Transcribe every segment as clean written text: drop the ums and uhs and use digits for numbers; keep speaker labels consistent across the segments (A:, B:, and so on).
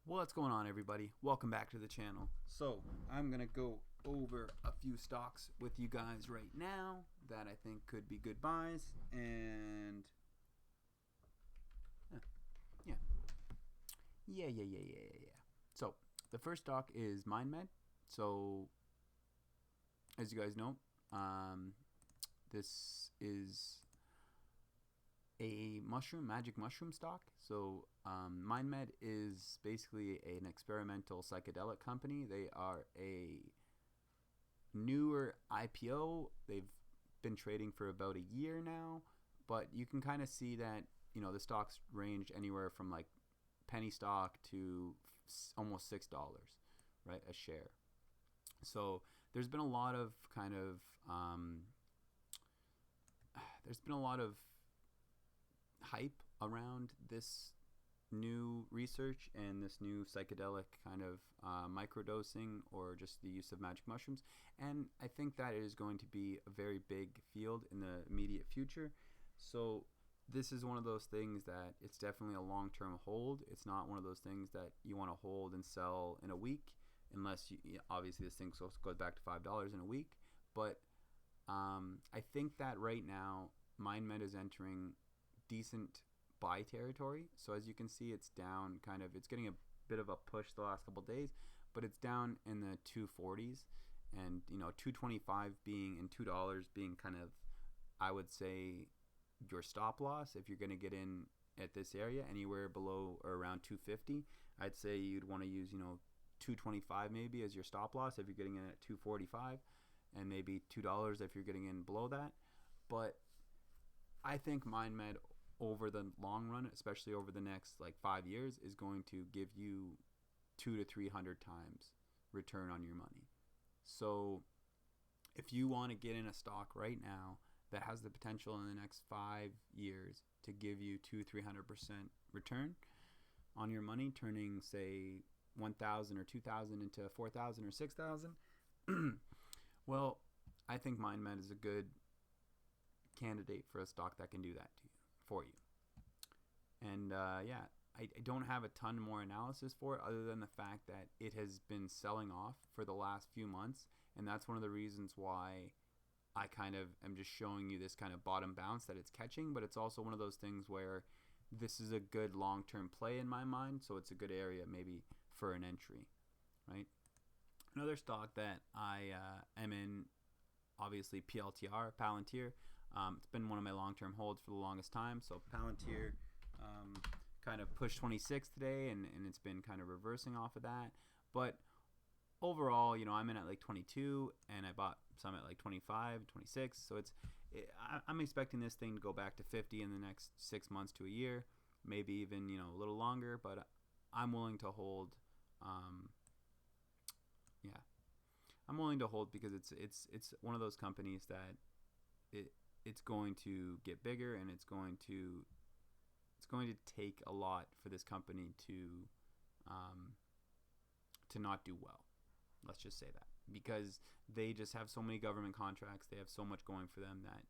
A: What's going on, everybody? Welcome back to the channel. So I'm gonna go over a few stocks with you guys right now that I think could be good buys, and yeah. So the first stock is MNMD. So as you guys know, this is a magic mushroom stock. So MNMD is basically an experimental psychedelic company. They are a newer IPO. They've been trading for about a year now, but you can kind of see that the stocks range anywhere from like penny stock to almost $6, right, a share. So there's been a lot of hype around this new research and this new psychedelic kind of microdosing, or just the use of magic mushrooms. And I think that it is going to be a very big field in the immediate future. So this is one of those things that it's definitely a long-term hold. It's not one of those things that you want to hold and sell in a week, unless obviously this thing goes back to $5 in a week. But I think that right now MNMD is entering decent buy territory. So as you can see, it's down it's getting a bit of a push the last couple of days, but it's down in the 240s, and 225 being and $2 being kind of, I would say, your stop loss. If you're going to get in at this area anywhere below or around 250, I'd say you'd want to use 225 maybe as your stop loss if you're getting in at 245, and maybe $2 if you're getting in below that. But I think MNMD over the long run, especially over the next 5 years, is going to give you 200 to 300 times return on your money. So if you want to get in a stock right now that has the potential in the next 5 years to give you 200-300% return on your money, turning say 1,000 or 2,000 into 4,000 or 6,000, well, I think MNMD is a good candidate for a stock that can do that for you. And I don't have a ton more analysis for it, other than the fact that it has been selling off for the last few months, and that's one of the reasons why I kind of am just showing you this kind of bottom bounce that it's catching. But it's also one of those things where this is a good long-term play in my mind, so it's a good area maybe for an entry, right? Another stock that I am in, obviously, PLTR, Palantir. It's been one of my long-term holds for the longest time. So Palantir kind of pushed 26 today, and it's been kind of reversing off of that. But overall, I'm in at 22, and I bought some at 25, 26. So I'm expecting this thing to go back to 50 in the next 6 months to a year, maybe even a little longer. But I'm willing to hold. I'm willing to hold because it's one of those companies that it's going to get bigger, and it's going to take a lot for this company to not do well. Let's just say that, because they just have so many government contracts, they have so much going for them that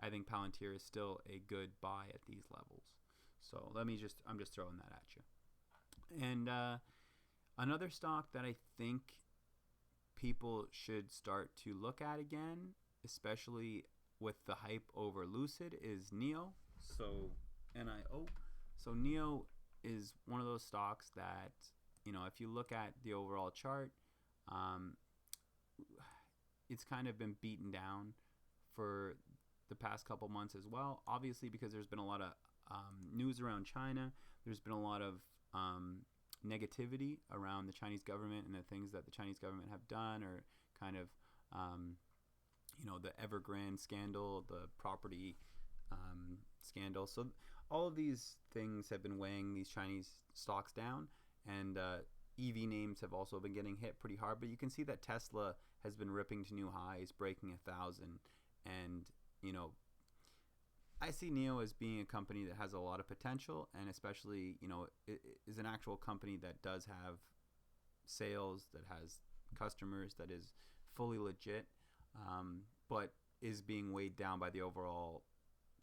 A: I think Palantir is still a good buy at these levels. So I'm just throwing that at you. And another stock that I think people should start to look at again, especially with the hype over Lucid, is NIO. So NIO. So NIO is one of those stocks that, if you look at the overall chart, it's kind of been beaten down for the past couple months as well. Obviously, because there's been a lot of news around China. There's been a lot of negativity around the Chinese government and the things that the Chinese government have done, or kind of the Evergrande scandal, the property scandal. So all of these things have been weighing these Chinese stocks down, and EV names have also been getting hit pretty hard. But you can see that Tesla has been ripping to new highs, breaking 1,000, and I see NIO as being a company that has a lot of potential, and especially it is an actual company that does have sales, that has customers, that is fully legit, but is being weighed down by the overall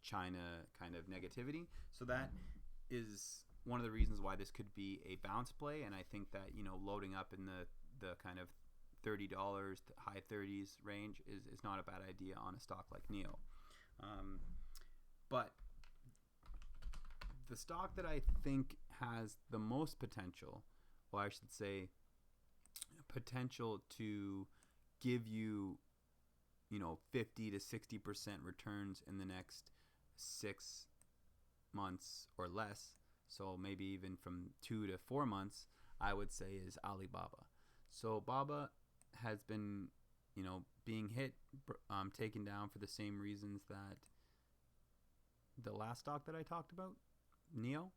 A: China kind of negativity. So that is one of the reasons why this could be a bounce play, and I think that, loading up in the kind of $30 to high 30s range is not a bad idea on a stock like NIO. But the stock that I think has the most potential, well, I should say potential to give you 50 to 60% returns in the next 6 months or less, so maybe even from 2 to 4 months, I would say, is Alibaba. So Baba has been being hit, taken down for the same reasons that the last stock that I talked about, NIO.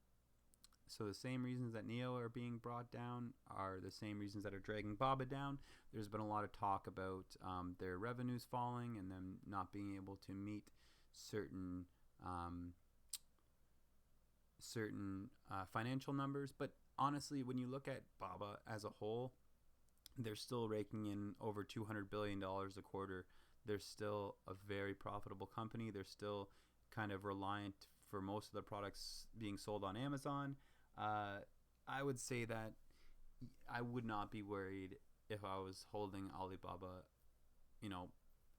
A: So the same reasons that NIO are being brought down are the same reasons that are dragging Baba down. There's been a lot of talk about their revenues falling and them not being able to meet certain financial numbers. But honestly, when you look at Baba as a whole, they're still raking in over $200 billion a quarter. They're still a very profitable company. They're still kind of reliant for most of the products being sold on Amazon. I would say that I would not be worried if I was holding Alibaba,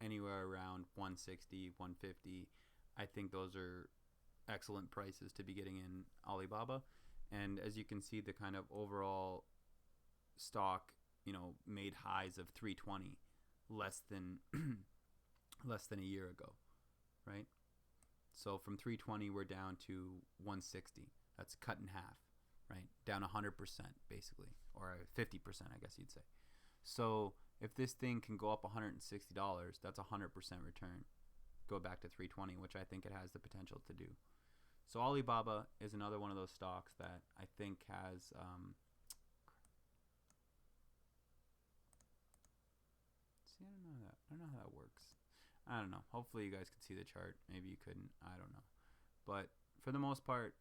A: anywhere around 160, 150. I think those are excellent prices to be getting in Alibaba. And as you can see, the kind of overall stock, made highs of 320 less than a year ago, right? So from 320, we're down to 160. That's cut in half, right? Down 100% basically, or 50%, I guess you'd say. So if this thing can go up $160, that's 100% return. Go back to 320, which I think it has the potential to do. So Alibaba is another one of those stocks that I think has I don't know how that works. I don't know. Hopefully you guys can see the chart. Maybe you couldn't. I don't know. But for the most part,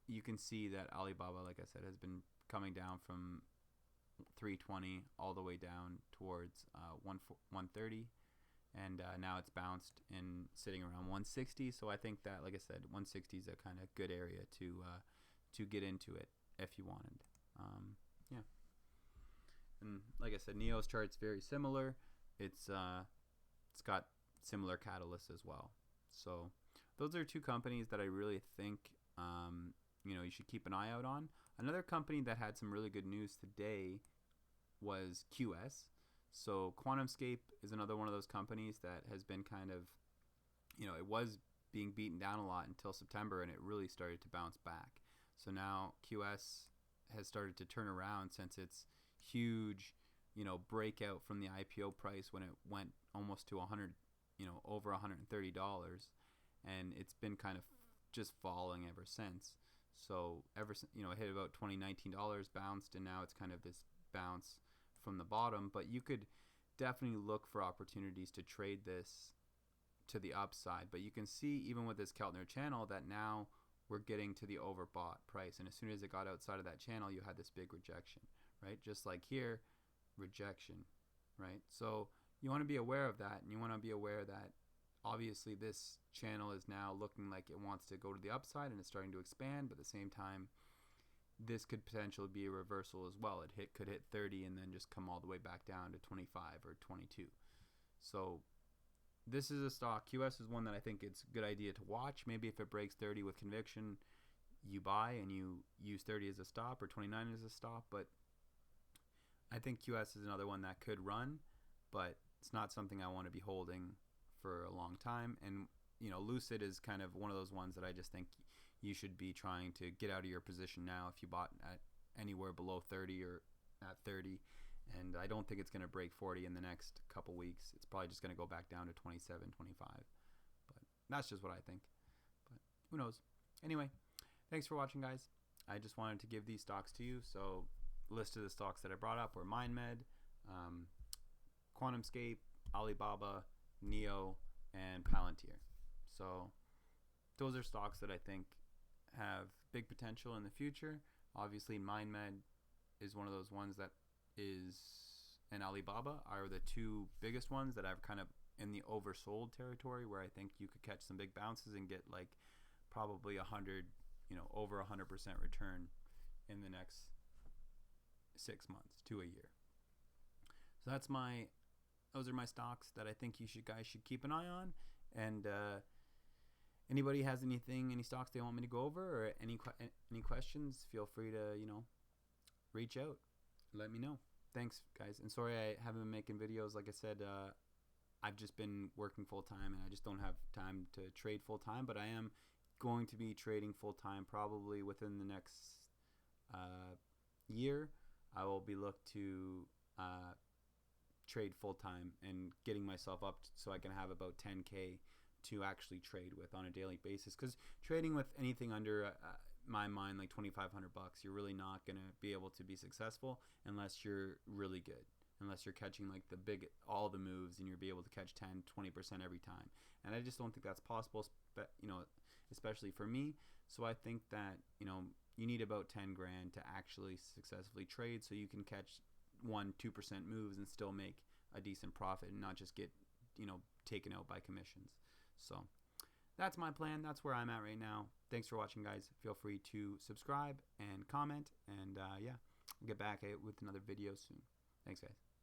A: you can see that Alibaba, like I said, has been coming down from 320 all the way down towards 130. And now it's bounced and sitting around 160. So I think that, like I said, 160 is a kind of good area to get into it if you wanted. Yeah. And like I said, NIO's chart's very similar. It's got similar catalysts as well. So those are two companies that I really think you should keep an eye out on. Another company that had some really good news today was QS. So QuantumScape is another one of those companies that has been kind of, it was being beaten down a lot until September, and it really started to bounce back. So now QS has started to turn around since its huge, breakout from the IPO price when it went almost to over $130, and it's been kind of just falling ever since. So it hit about $19, bounced, and now it's kind of this bounce from the bottom. But you could definitely look for opportunities to trade this to the upside. But you can see even with this Keltner channel that now we're getting to the overbought price, and as soon as it got outside of that channel, you had this big rejection, right? Just like here, rejection, right? So you want to be aware of that, and you want to be aware that obviously this channel is now looking like it wants to go to the upside and it's starting to expand, but at the same time, this could potentially be a reversal as well. It could hit 30 and then just come all the way back down to 25 or 22. So this is a stock. QS is one that I think it's a good idea to watch. Maybe if it breaks 30 with conviction, you buy and you use 30 as a stop or 29 as a stop. But I think QS is another one that could run, but it's not something I want to be holding for a long time. And Lucid is kind of one of those ones that I just think you should be trying to get out of your position now if you bought at anywhere below 30 or at 30. And I don't think it's going to break 40 in the next couple weeks. It's probably just going to go back down to 27, 25. But that's just what I think. But who knows? Anyway, thanks for watching, guys. I just wanted to give these stocks to you. So list of the stocks that I brought up were MNMD, QuantumScape, Alibaba, NIO, and PLTR. So those are stocks that I think have big potential in the future. Obviously, MNMD is one of those ones that and Alibaba are the two biggest ones that I've kind of in the oversold territory, where I think you could catch some big bounces and get like probably 100, over 100% return in the next 6 months to a year. So those are my stocks that I think guys should keep an eye on. And anybody has any stocks they want me to go over, or any questions, feel free to reach out, let me know. Thanks, guys. And sorry I haven't been making videos. Like I said, I've just been working full time, and I just don't have time to trade full time. But I am going to be trading full time probably within the next year. I will be looked to trade full time and getting myself up so I can have about 10K to actually trade with on a daily basis. Because trading with anything under my mind, like $2,500, you're really not going to be able to be successful unless you're really good, unless you're catching like all the moves, and you'll be able to catch 10-20% every time. And I just don't think that's possible, especially for me. So I think that you need about 10 grand to actually successfully trade, so you can catch 1-2% moves and still make a decent profit, and not just get taken out by commissions. So that's my plan. That's where I'm at right now. Thanks for watching, guys. Feel free to subscribe and comment, and yeah, I'll get back with another video soon. Thanks, guys.